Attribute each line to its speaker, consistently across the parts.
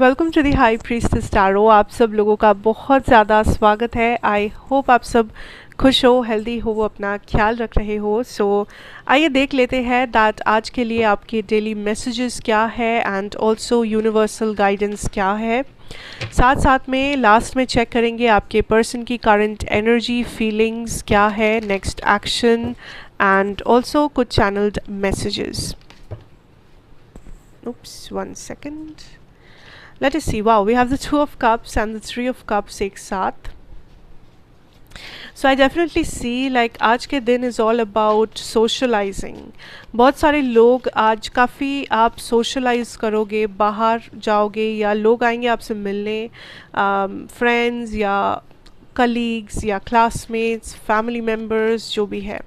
Speaker 1: Welcome to the high priestess tarot. आप सब लोगों का बहुत ज़्यादा स्वागत है। आई होप आप सब खुश हो, हेल्दी हो, अपना ख्याल रख रहे हो। आइए देख लेते हैं दैट आज के लिए आपके डेली मैसेजेस क्या है एंड ऑल्सो यूनिवर्सल गाइडेंस क्या है। साथ साथ में लास्ट में चेक करेंगे आपके पर्सन की करंट एनर्जी, फीलिंग्स क्या है, नेक्स्ट एक्शन एंड ऑल्सो कुछ channelled messages. Oops, one second. Let us see. Wow, we have the Two of Cups and the Three of Cups एक साथ. So I definitely see like आज के दिन is all about socializing. बहुत सारे लोग आज काफ़ी आप socialize करोगे, बाहर जाओगे या लोग आएंगे आपसे मिलने, friends या colleagues या classmates, family members जो भी है।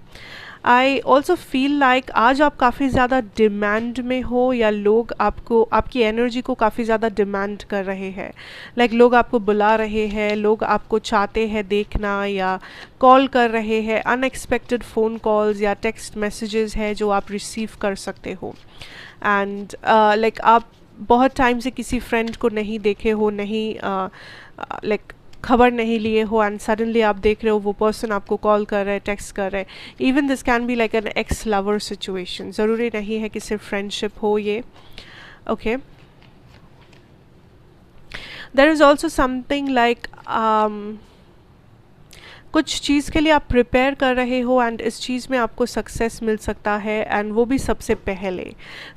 Speaker 1: आई ऑल्सो फील लाइक आज आप काफ़ी ज़्यादा डिमांड में हो या लोग आपको आपकी एनर्जी को काफ़ी ज़्यादा डिमांड कर रहे हैं। लाइक लोग आपको बुला रहे हैं, लोग आपको चाहते हैं देखना या कॉल कर रहे हैं। अनएक्सपेक्टेड फ़ोन कॉल्स या टेक्स्ट मैसेजेस है जो आप रिसीव कर सकते हो। एंड लाइक आप बहुत टाइम से किसी फ्रेंड को नहीं देखे हो, नहीं लाइक खबर नहीं लिए हो एंड सडनली आप देख रहे हो वो पर्सन आपको कॉल कर रहा है, टेक्स्ट कर रहा है। Even this can be like an ex lover situation, ज़रूरी नहीं है कि सिर्फ फ्रेंडशिप हो ये। Okay, there is also something like कुछ चीज़ के लिए आप प्रिपेयर कर रहे हो एंड इस चीज़ में आपको सक्सेस मिल सकता है एंड वो भी सबसे पहले।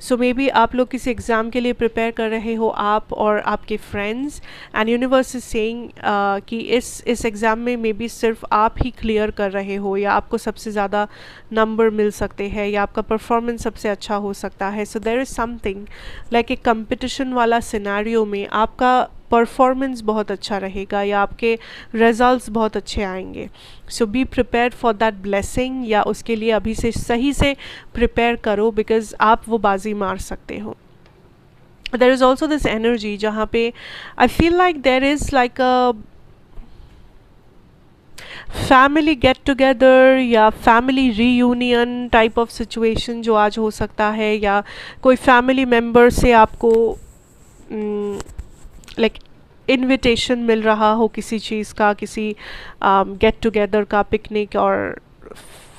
Speaker 1: सो मे बी आप लोग किसी एग्ज़ाम के लिए प्रिपेयर कर रहे हो, आप और आपके friends, and universe is saying कि इस एग्ज़ाम में मे बी सिर्फ आप ही क्लियर कर रहे हो या आपको सबसे ज़्यादा नंबर मिल सकते हैं या आपका परफॉर्मेंस सबसे अच्छा हो सकता है। So there is something like एक कंपटीशन वाला सिनेरियो में आपका परफॉर्मेंस बहुत अच्छा रहेगा या आपके रिजल्ट्स बहुत अच्छे आएंगे। So be prepare for that blessing, या उसके लिए अभी से सही से प्रिपेयर करो बिकॉज आप वो बाजी मार सकते हो। There is also this energy जहाँ पे I feel like there is like a family get together या family reunion type of situation जो आज हो सकता है, या कोई फैमिली मेम्बर से आपको लाइक इनविटेशन मिल रहा हो किसी चीज़ का, किसी गेट टुगेदर का, पिकनिक और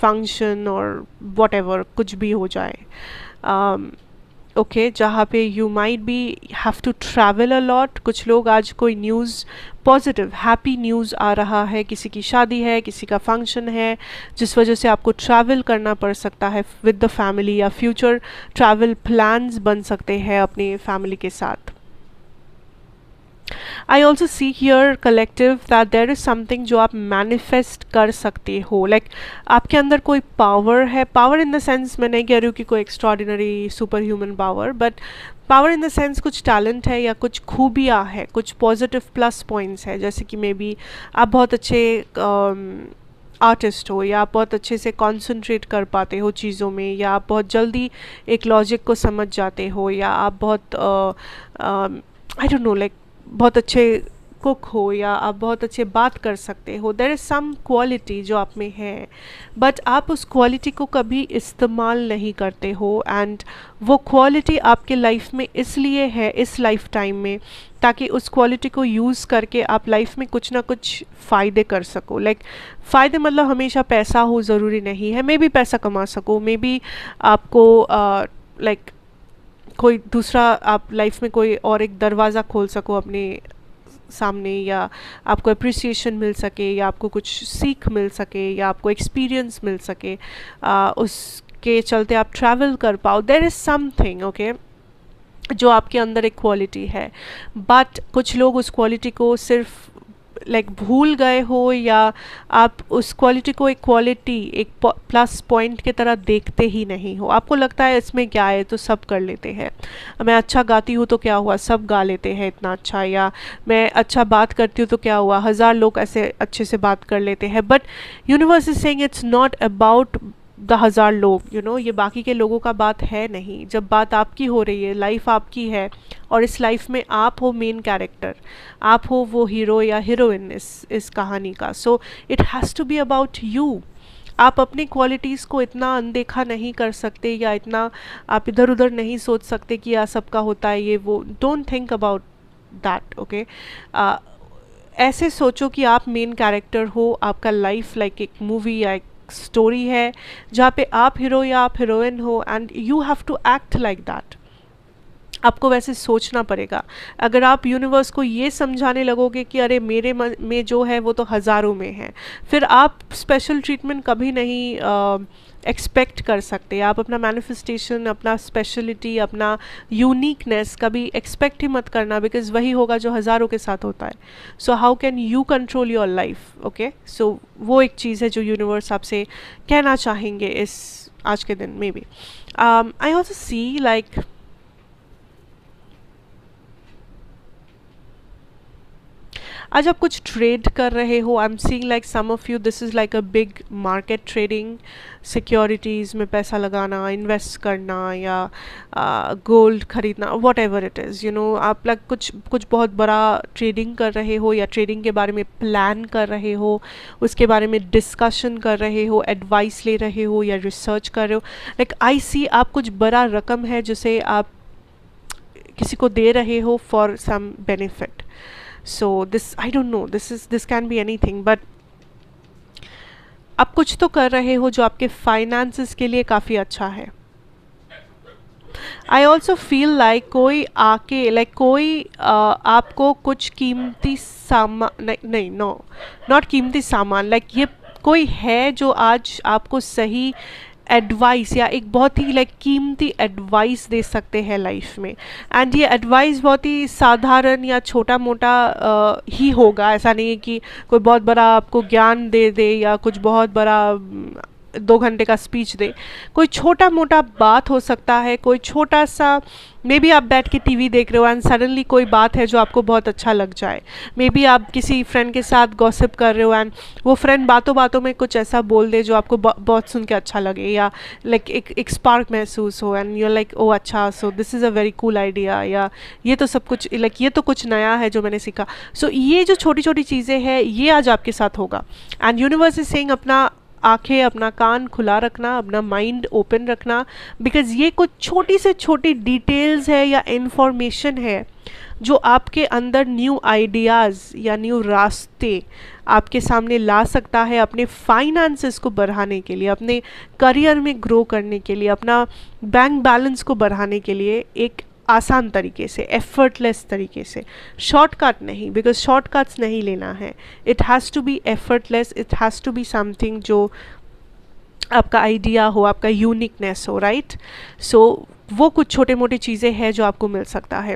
Speaker 1: फंक्शन और व्हाटएवर कुछ भी हो जाए। ओके, जहाँ पे you might be have to travel a lot. कुछ लोग आज कोई न्यूज़, पॉजिटिव हैप्पी न्यूज़ आ रहा है, किसी की शादी है, किसी का फंक्शन है, जिस वजह से आपको ट्रैवल करना पड़ सकता है विद द फैमिली, या फ्यूचर ट्रैवल प्लान्स बन सकते हैं अपनी फैमिली के साथ। I also see here collective that there is something जो आप मैनिफेस्ट कर सकते हो। लाइक आपके अंदर कोई पावर है, पावर इन द सेंस मैं नहीं कह रही हूँ कि कोई extraordinary super human power, but power in the sense कुछ टैलेंट है या कुछ खूबियाँ है, कुछ पॉजिटिव प्लस पॉइंट्स है। जैसे कि मे बी आप बहुत अच्छे आर्टिस्ट हो, या आप बहुत अच्छे से कॉन्सेंट्रेट कर पाते हो चीज़ों में, या आप बहुत जल्दी एक लॉजिक को समझ जाते हो, या आप बहुत आई डोंट नो लाइक बहुत अच्छे कुक हो, या आप बहुत अच्छे बात कर सकते हो। देयर इज़ सम क्वालिटी जो आप में है, बट आप उस क्वालिटी को कभी इस्तेमाल नहीं करते हो। एंड वो क्वालिटी आपके लाइफ में इसलिए है इस लाइफ टाइम में, ताकि उस क्वालिटी को यूज़ करके आप लाइफ में कुछ ना कुछ फ़ायदे कर सको। लाइक फ़ायदे मतलब हमेशा पैसा हो ज़रूरी नहीं है, मे बी पैसा कमा सको, मे बी आपको लाइक कोई दूसरा आप लाइफ में कोई और एक दरवाज़ा खोल सको अपने सामने, या आपको अप्रिसिएशन मिल सके, या आपको कुछ सीख मिल सके, या आपको एक्सपीरियंस मिल सके, उसके चलते आप ट्रैवल कर पाओ। देयर इज़ समथिंग ओके जो आपके अंदर एक क्वालिटी है, बट कुछ लोग उस क्वालिटी को सिर्फ लाइक भूल गए हो, या आप उस क्वालिटी को एक क्वालिटी, एक प्लस पॉइंट की तरह देखते ही नहीं हो। आपको लगता है इसमें क्या है, तो सब कर लेते हैं। मैं अच्छा गाती हूँ तो क्या हुआ, सब गा लेते हैं इतना अच्छा, या मैं अच्छा बात करती हूँ तो क्या हुआ, 1000 लोग ऐसे अच्छे से बात कर लेते हैं। But universe is saying it's not about the 1000 लोग, यू नो, ये बाकी के लोगों का बात है नहीं। जब बात आपकी हो रही है, लाइफ आपकी है, और इस लाइफ में आप हो मेन कैरेक्टर, आप हो वो हीरो या हीरोइन इस कहानी का। So it has to be about you. आप अपनी क्वालिटीज़ को इतना अनदेखा नहीं कर सकते, या इतना आप इधर उधर नहीं सोच सकते कि यार सबका होता है ये वो। Don't think about that, okay. ऐसे सोचो कि आप मेन कैरेक्टर हो, आपका लाइफ लाइक एक मूवी या एक स्टोरी है जहाँ पे आप हीरो या आप हीरोइन हो, and you have to act like that. आपको वैसे सोचना पड़ेगा। अगर आप यूनिवर्स को ये समझाने लगोगे कि अरे मेरे में जो है वो तो हज़ारों में है, फिर आप स्पेशल ट्रीटमेंट कभी नहीं एक्सपेक्ट कर सकते। आप अपना मैनिफेस्टेशन, अपना स्पेशलिटी, अपना यूनिकनेस कभी एक्सपेक्ट ही मत करना, बिकॉज वही होगा जो हज़ारों के साथ होता है। So how can you control your life, okay. So वो एक चीज़ है जो यूनिवर्स आपसे कहना चाहेंगे इस आज के दिन में भी। आई ऑल्सो सी लाइक आज आप कुछ ट्रेड कर रहे हो, I am seeing like some of you this is like a big market trading, securities में पैसा लगाना, इन्वेस्ट करना, या गोल्ड खरीदना, whatever it is, you know, आप लाइक कुछ कुछ बहुत बड़ा ट्रेडिंग कर रहे हो, या ट्रेडिंग के बारे में प्लान कर रहे हो, उसके बारे में डिस्कशन कर रहे हो, एडवाइस ले रहे हो, या रिसर्च कर रहे हो। लाइक आई सी आप कुछ बड़ा रकम है जिसे आप किसी को दे रहे हो for some benefit. So this I don't know, this can be anything, but आप कुछ तो कर रहे हो जो आपके फाइनेंसेस के लिए काफ़ी अच्छा है। आई ऑल्सो फील लाइक कोई आके लाइक कोई आपको कुछ कीमती सामान, नहीं नहीं, नो नॉट कीमती सामान, लाइक ये कोई है जो आज आपको सही एडवाइस या एक बहुत ही लाइक कीमती एडवाइस दे सकते हैं लाइफ में। एंड ये एडवाइस बहुत ही साधारण या छोटा मोटा ही होगा, ऐसा नहीं है कि कोई बहुत बड़ा आपको ज्ञान दे दे या कुछ बहुत बड़ा 2 घंटे का स्पीच दे। कोई छोटा मोटा बात हो सकता है, कोई छोटा सा, मे बी आप बैठ के टीवी देख रहे हो एंड सडनली कोई बात है जो आपको बहुत अच्छा लग जाए। मे बी आप किसी फ्रेंड के साथ गॉसिप कर रहे हो एंड वो फ्रेंड बातों बातों में कुछ ऐसा बोल दे जो आपको बहुत सुन के अच्छा लगे, या लाइक एक स्पार्क महसूस हो एंड यूर लाइक ओ अच्छा, सो this is a very cool idea, या ये तो सब कुछ लाइक ये तो कुछ नया है जो मैंने सीखा। सो ये जो छोटी छोटी चीज़ें हैं ये आज आपके साथ होगा। एंड यूनिवर्स इज सेइंग अपना आंखें, अपना कान खुला रखना, अपना माइंड ओपन रखना, बिकॉज ये कुछ छोटी से छोटी डिटेल्स है या इंफॉर्मेशन है जो आपके अंदर न्यू आइडियाज़ या न्यू रास्ते आपके सामने ला सकता है, अपने फाइनेंसेस को बढ़ाने के लिए, अपने करियर में ग्रो करने के लिए, अपना बैंक बैलेंस को बढ़ाने के लिए, एक आसान तरीके से, एफर्टलेस तरीके से, शॉर्टकट नहीं, बिकॉज शॉर्टकट्स नहीं लेना है। It has to be effortless, it has to be something जो आपका आइडिया हो, आपका यूनिकनेस हो, राइट। सो वो कुछ छोटे मोटे चीज़ें हैं जो आपको मिल सकता है।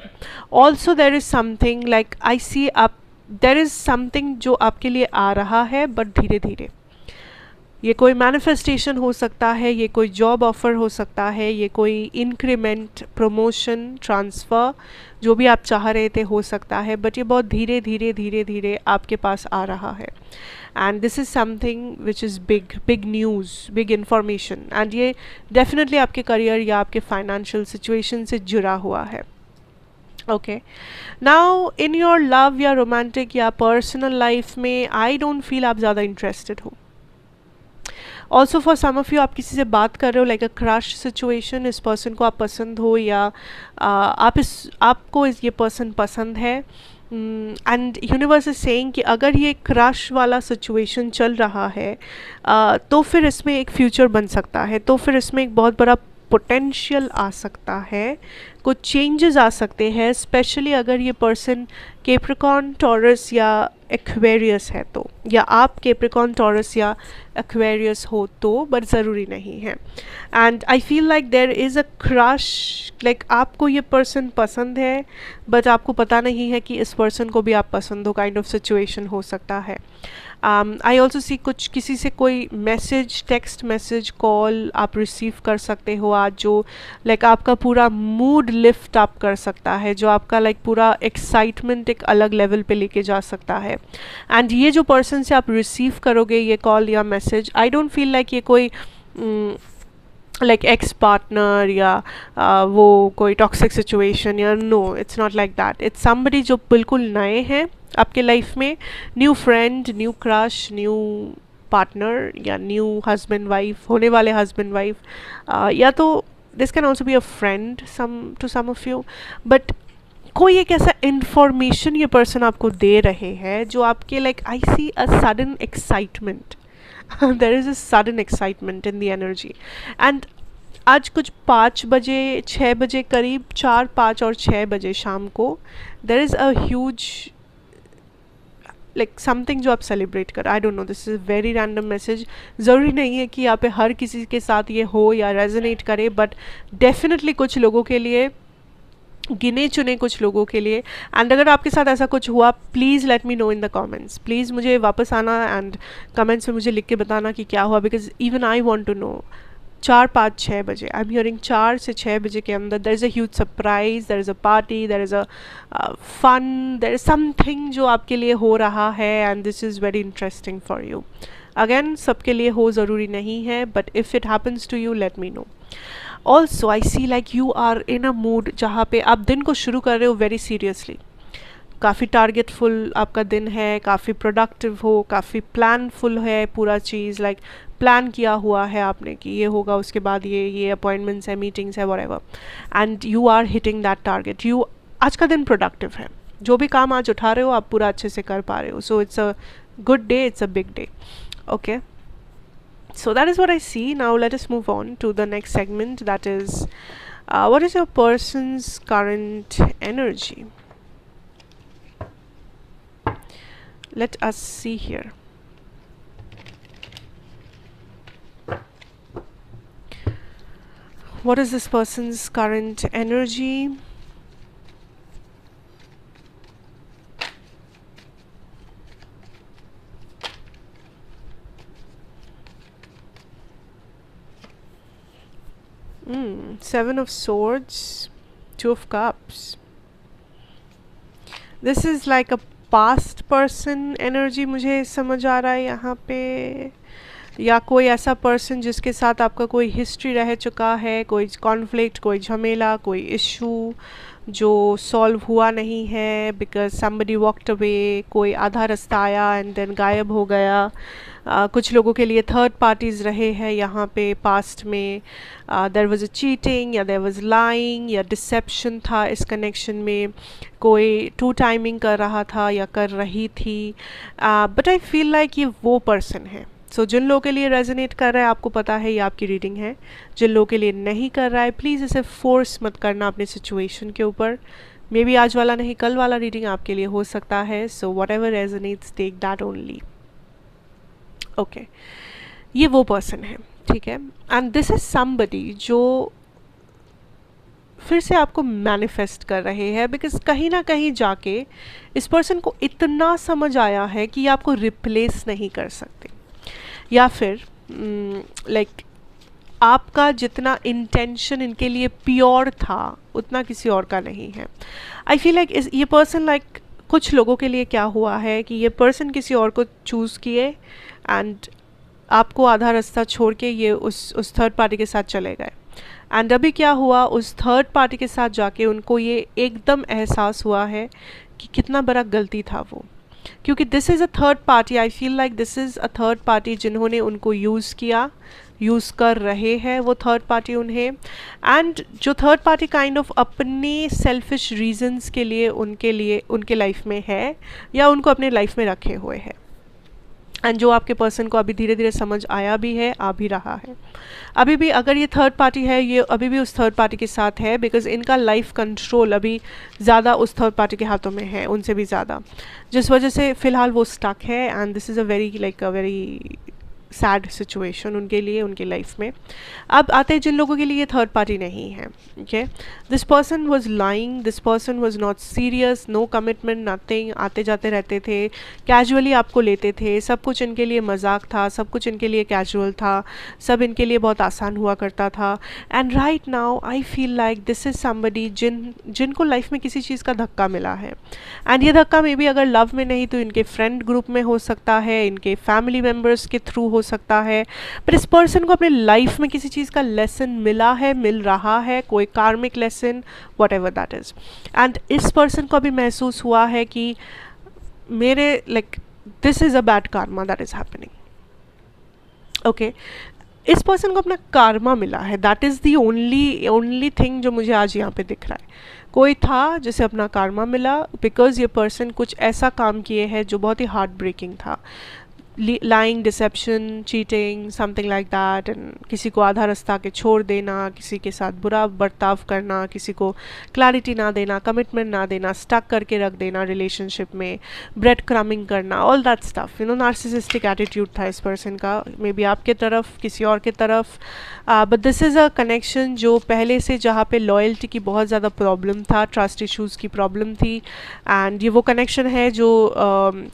Speaker 1: Also there is something like I see आप, देर इज़ समथिंग जो आपके लिए आ रहा है बट धीरे धीरे। ये कोई मैनिफेस्टेशन हो सकता है, ये कोई जॉब ऑफ़र हो सकता है, ये कोई इंक्रीमेंट, प्रमोशन, ट्रांसफ़र, जो भी आप चाह रहे थे हो सकता है, बट ये बहुत धीरे धीरे धीरे धीरे आपके पास आ रहा है। And this is something which is big, big news, big information, and ये डेफिनेटली आपके करियर या आपके फाइनेंशियल सिचुएशन से जुड़ा हुआ है। Okay, now in your love या रोमांटिक या पर्सनल लाइफ में आई डोंट फील आप ज़्यादा इंटरेस्टेड हो। Also for some of you आप किसी से बात कर रहे हो लाइक अ क्रश सिचुएशन, इस पर्सन को आप पसंद हो या आपको ये पर्सन पसंद है, एंड यूनिवर्स इज सेइंग कि अगर ये क्रश वाला सिचुएशन चल रहा है तो फिर इसमें एक फ्यूचर बन सकता है, तो फिर इसमें एक बहुत बड़ा पोटेंशियल आ सकता है, कुछ चेंजेस आ सकते हैं, स्पेशली अगर ये पर्सन कैप्रिकॉर्न, टॉरस या एक्वेरियस है तो, या आप कैप्रिकॉर्न, टॉरस या एक्वेरियस हो तो, बट ज़रूरी नहीं है। And I feel like there is a crush, like आपको ये पर्सन पसंद है बट आपको पता नहीं है कि इस पर्सन को भी आप पसंद हो, काइंड ऑफ सिचुएशन हो सकता है। आई ऑल्सो सी कुछ किसी से कोई मैसेज, टेक्स्ट मैसेज, कॉल आप रिसीव कर सकते हो आज, जो लाइक आपका पूरा मूड लिफ्ट अप कर सकता है, जो आपका लाइक पूरा एक्साइटमेंट एक अलग लेवल पे लेके जा सकता है। एंड ये जो पर्सन से आप रिसीव करोगे ये कॉल या message, I don't feel like ये कोई लाइक एक्स पार्टनर या वो कोई टॉक्सिक सिचुएशन, या no, it's not like that. It's somebody जो बिल्कुल नए हैं आपके लाइफ में, new friend, new crush, new partner, या न्यू हस्बैंड वाइफ, होने वाले हस्बैंड वाइफ, या तो this can also be a friend to some of you, but कोई एक ऐसा इंफॉर्मेशन ये पर्सन आपको दे रहे हैं जो आपके like I see a sudden excitement, there is a sudden excitement in the energy. And आज कुछ 5 बजे 6 बजे करीब, 4 5 और 6 बजे शाम को there is a huge like something जो आप सेलिब्रेट कर, I don't know, this is very random message. ज़रूरी नहीं है कि यहाँ पे हर किसी के साथ ये हो या रेजोनेट करे, बट डेफिनेटली कुछ लोगों के लिए, गिने चुने कुछ लोगों के लिए। एंड अगर आपके साथ ऐसा कुछ हुआ, please let me no in the comments. Please मुझे वापस आना एंड कमेंट्स में मुझे लिख के बताना कि क्या हुआ, because even I want to know. 4 5 6 बजे, आई एम हियरिंग 4 से 6 बजे के अंदर there is a huge surprise, there is a party, there is a fun, there is something जो आपके लिए हो रहा है and this is very interesting for you. Again सबके लिए हो ज़रूरी नहीं है, but if it happens to you let me know. Also I see like you are in a mood जहाँ पे आप दिन को शुरू कर रहे हो वेरी सीरियसली, काफ़ी टारगेटफुल आपका दिन है, काफ़ी प्रोडक्टिव हो, काफ़ी प्लानफुल है पूरा चीज़, लाइक प्लान किया हुआ है आपने कि ये होगा, उसके बाद ये अपॉइंटमेंट्स है, मीटिंग्स है, whatever, and you are hitting that target. You आज का दिन प्रोडक्टिव है, जो भी काम आज उठा रहे हो आप पूरा अच्छे से कर पा रहे हो, so it's a good day, it's a big day. Okay, so that is what I see. Now let us move on to the next segment, that is what is your person's current energy. Let us see here. What is this person's current energy? Seven of Swords, Two of Cups. This is like a past person energy मुझे समझ आ रहा है यहाँ पे, या कोई ऐसा person जिसके साथ आपका कोई हिस्ट्री रह चुका है, कोई कॉन्फ्लिक्ट, कोई झमेला, कोई इशू जो सॉल्व हुआ नहीं है बिकॉज somebody walked away, कोई आधा रास्ता आया एंड देन गायब हो गया। कुछ लोगों के लिए थर्ड पार्टीज़ रहे हैं यहाँ पे पास्ट में, देयर वाज अ चीटिंग या देयर वाज लाइंग या डिसेप्शन था इस कनेक्शन में, कोई टू टाइमिंग कर रहा था या कर रही थी, बट आई फील लाइक ये वो पर्सन है। सो जिन लोगों के लिए रेजोनेट कर रहा है आपको पता है ये आपकी रीडिंग है, जिन लोगों के लिए नहीं कर रहा है प्लीज़ इसे फोर्स मत करना अपने सिचुएशन के ऊपर। मे बी आज वाला नहीं कल वाला रीडिंग आपके लिए हो सकता है, so whatever resonates take that only. Okay, ये वो पर्सन है, ठीक है, एंड दिस इज समबडी जो फिर से आपको मैनिफेस्ट कर रहे हैं, बिकॉज कहीं ना कहीं जाके इस पर्सन को इतना समझ आया है कि आपको रिप्लेस नहीं कर सकते, या फिर लाइक आपका जितना इंटेंशन इनके लिए प्योर था उतना किसी और का नहीं है। आई फील लाइक ये पर्सन लाइक कुछ लोगों के लिए क्या हुआ है कि ये पर्सन किसी और को चूज़ किए एंड आपको आधा रास्ता छोड़ के ये उस थर्ड पार्टी के साथ चले गए, एंड अभी क्या हुआ, उस थर्ड पार्टी के साथ जाके उनको ये एकदम एहसास हुआ है कि कितना बड़ा गलती था वो, क्योंकि this is a third party. I feel like this is a third party जिन्होंने उनको यूज़ किया, यूज़ कर रहे हैं वो थर्ड पार्टी उन्हें, एंड जो थर्ड पार्टी काइंड ऑफ अपने सेल्फिश रीजंस के लिए उनके लाइफ में है या उनको अपने लाइफ में रखे हुए हैं, एंड जो आपके पर्सन को अभी धीरे धीरे समझ आया भी है, आ भी रहा है। अभी भी अगर ये थर्ड पार्टी है ये अभी भी उस थर्ड पार्टी के साथ है, बिकॉज इनका लाइफ कंट्रोल अभी ज़्यादा उस थर्ड पार्टी के हाथों में है, उनसे भी ज़्यादा, जिस वजह से फ़िलहाल वो स्टक है, and this is a very sad situation उनके लिए, उनके लाइफ में। अब आते हैं जिन लोगों के लिए ये थर्ड पार्टी नहीं है, okay, this person was lying, this person was not serious, no commitment, nothing, आते जाते रहते थे, कैजुअली आपको लेते थे, सब कुछ इनके लिए मजाक था, सब कुछ इनके लिए कैजुअल था, सब इनके लिए बहुत आसान हुआ करता था, and right now I feel like this is somebody जिनको लाइफ में किसी चीज़ का धक्का मिला है, एंड ये धक्का मे बी अगर लव में नहीं तो इनके फ्रेंड ग्रुप में हो सकता है, इनके फैमिली मेम्बर्स के थ्रू हो सकता है, पर इस पर्सन को अपने लाइफ में किसी चीज़ का लेसन मिला है, मिल रहा है, कोई कार्मिक lesson, what ever that is, and इस पर्सन को अभी महसूस हुआ है कि मेरे like this is a bad Karma that is happening. Okay, इस पर्सन को अपना कार्मा मिला है, that is the only thing जो मुझे आज यहाँ पे दिख रहा है। कोई था जिसे अपना karma मिला बिकॉज ये पर्सन कुछ ऐसा काम किए है जो बहुत ही हार्ट ब्रेकिंग था. lying, deception, cheating, something like that, and किसी को आधा रास्ता के छोड़ देना, किसी के साथ बुरा बर्ताव करना, किसी को क्लैरिटी ना देना, कमिटमेंट ना देना, स्टक करके रख देना रिलेशनशिप में, ब्रेड क्रमिंग करना, all that stuff. Narcissistic attitude था इस पर्सन का, मे बी आपके तरफ, किसी और के तरफ. But this is a connection जो पहले से, जहाँ पे लॉयल्टी की बहुत ज़्यादा प्रॉब्लम था, ट्रस्ट इश्यूज़ की प्रॉब्लम थी. एंड ये वो कनेक्शन है जो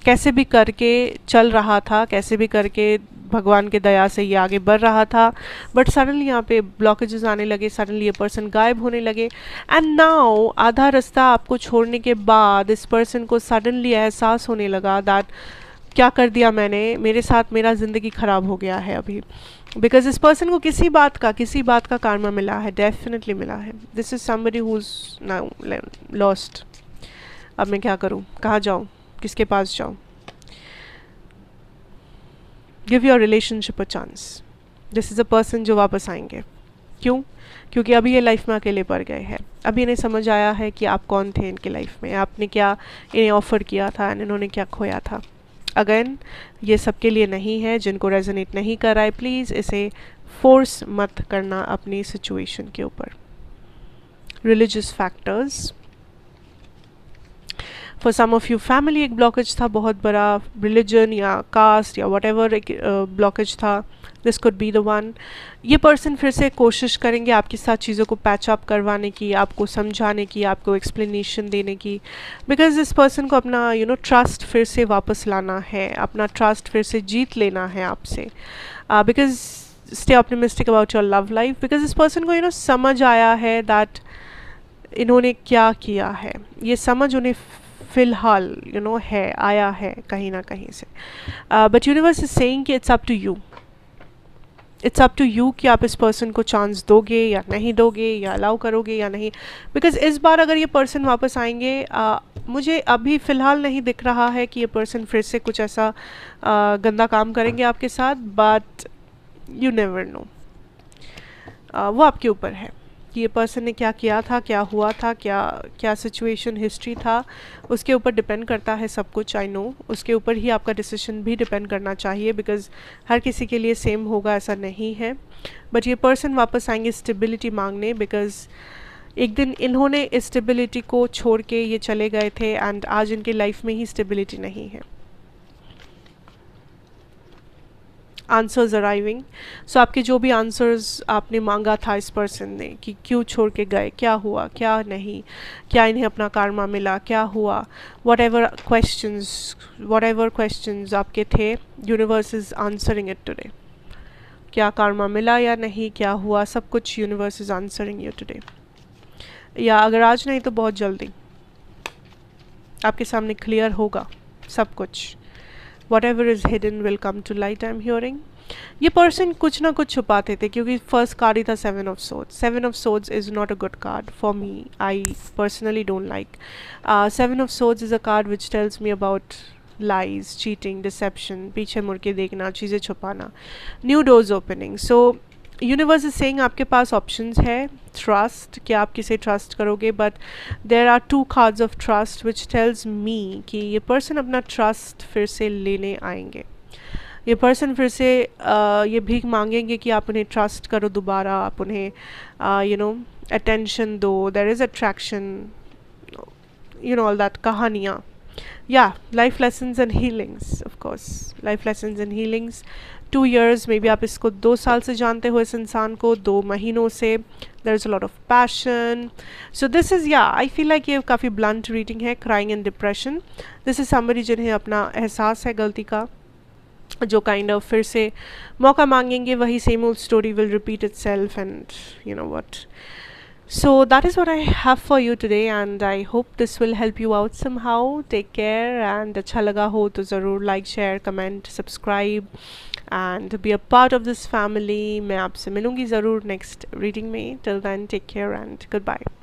Speaker 1: कैसे भी करके चल रहा था, कैसे भी करके भगवान के दया से ये आगे बढ़ रहा था. बट सडनली यहाँ पे ब्लॉकेजेस आने लगे, सडनली ये पर्सन गायब होने लगे. एंड नाउ आधा रास्ता आपको छोड़ने के बाद इस पर्सन को सडनली एहसास होने लगा दैट क्या कर दिया मैंने, मेरे साथ मेरा ज़िंदगी ख़राब हो गया है अभी. बिकॉज इस पर्सन को किसी बात का karma मिला है, डेफिनेटली मिला है. This is somebody who is now lost. अब मैं क्या करूँ, कहाँ जाऊँ, किसके पास जाऊँ? Give your relationship a chance. This is a person जो वापस आएंगे. क्यों? क्योंकि अभी ये लाइफ में अकेले पड़ गए हैं. अभी इन्हें समझ आया है कि आप कौन थे इनके लाइफ में, आपने क्या इन्हें ऑफ़र किया था एंड इन्होंने क्या खोया था. अगेन ये सबके लिए नहीं है. जिनको रेजोनेट नहीं कर रहा है, प्लीज़ इसे फोर्स मत करना अपनी सिचुएशन के ऊपर. Religious factors, for some of you family एक ब्लॉकेज था बहुत बड़ा, रिलीजन या कास्ट या वट एवर एक ब्लॉकेज था. This could be the one. ये पर्सन फिर से कोशिश करेंगे आपके साथ चीज़ों को पैच अप करवाने की, आपको समझाने की, आपको एक्सप्लेनेशन देने की. बिकॉज इस पर्सन को अपना ट्रस्ट फिर से वापस लाना है, अपना ट्रस्ट फिर से जीत लेना है आपसे. Because stay optimistic about your love life. Because इस पर्सन को समझ आया है दैट इन्होंने क्या किया है. ये समझ उन्हें फ़िलहाल है, आया है कहीं ना कहीं से. बट यूनिवर्स इज सेइंग कि it's up to you. It's up to you कि आप इस पर्सन को चांस दोगे या नहीं दोगे, या अलाउ करोगे या नहीं. बिकॉज इस बार अगर ये पर्सन वापस आएंगे, मुझे अभी फ़िलहाल नहीं दिख रहा है कि ये पर्सन फिर से कुछ ऐसा गंदा काम करेंगे आपके साथ. But you never know. वो आपके ऊपर है कि ये पर्सन ने क्या किया था, क्या हुआ था, क्या सिचुएशन हिस्ट्री था, उसके ऊपर डिपेंड करता है सब कुछ. आई नो उसके ऊपर ही आपका डिसीजन भी डिपेंड करना चाहिए. बिकॉज हर किसी के लिए सेम होगा ऐसा नहीं है. बट ये पर्सन वापस आएंगे स्टेबिलिटी मांगने. बिकॉज एक दिन इन्होंने स्टेबिलिटी को छोड़ के ये चले गए थे एंड आज इनकी लाइफ में ही स्टेबिलिटी नहीं है. Answers arriving. सो आपके जो भी आंसर्स आपने मांगा था इस पर्सन ने कि क्यों छोड़ के गए, क्या हुआ, क्या नहीं, क्या इन्हें अपना karma मिला, क्या हुआ, वट एवर क्वेश्चंस आपके थे, universe is answering it today. क्या karma मिला या नहीं, क्या हुआ, सब कुछ universe is answering you today. या अगर आज नहीं तो बहुत जल्दी आपके सामने क्लियर होगा सब कुछ. whatever is hidden will come to light, I'm hearing. ये पर्सन कुछ ना कुछ छुपाते थे क्योंकि फर्स्ट कार्ड ही था 7 of Swords. 7 of Swords is not a good card for me. I personally don't like. 7 of Swords is a card which tells me about lies, cheating, deception, पीछे मुड़ के देखना, चीज़ें छुपाना, new doors opening. So universe is saying आपके पास options है. Trust, कि आप किसे ट्रस्ट करोगे. But there are 2 cards of trust which tells me कि ये पर्सन अपना ट्रस्ट फिर से लेने आएंगे. ये पर्सन फिर से ये भीख मांगेंगे कि आप उन्हें ट्रस्ट करो दोबारा, आप उन्हें अटेंशन दो. There is attraction, all that कहानियाँ. या life lessons and healings, of course life lessons and healings. 2 years, may be आप इसको 2 साल से जानते हो इस इंसान को, 2 महीनों से. There is a lot of passion. So this is, I feel like ये काफ़ी ब्लंट रीडिंग है. Crying and depression. This is somebody जिन्हें अपना एहसास है गलती का, जो काइंड ऑफ फिर से मौका मांगेंगे. वही same old story will repeat it self and what. So that is what I have for you today and I hope this will help you out somehow. Take care and अच्छा लगा हो तो ज़रूर like, share, comment, subscribe and be a part of this family. मैं आपसे मिलूँगी ज़रूर next reading में. Till then, take care and goodbye.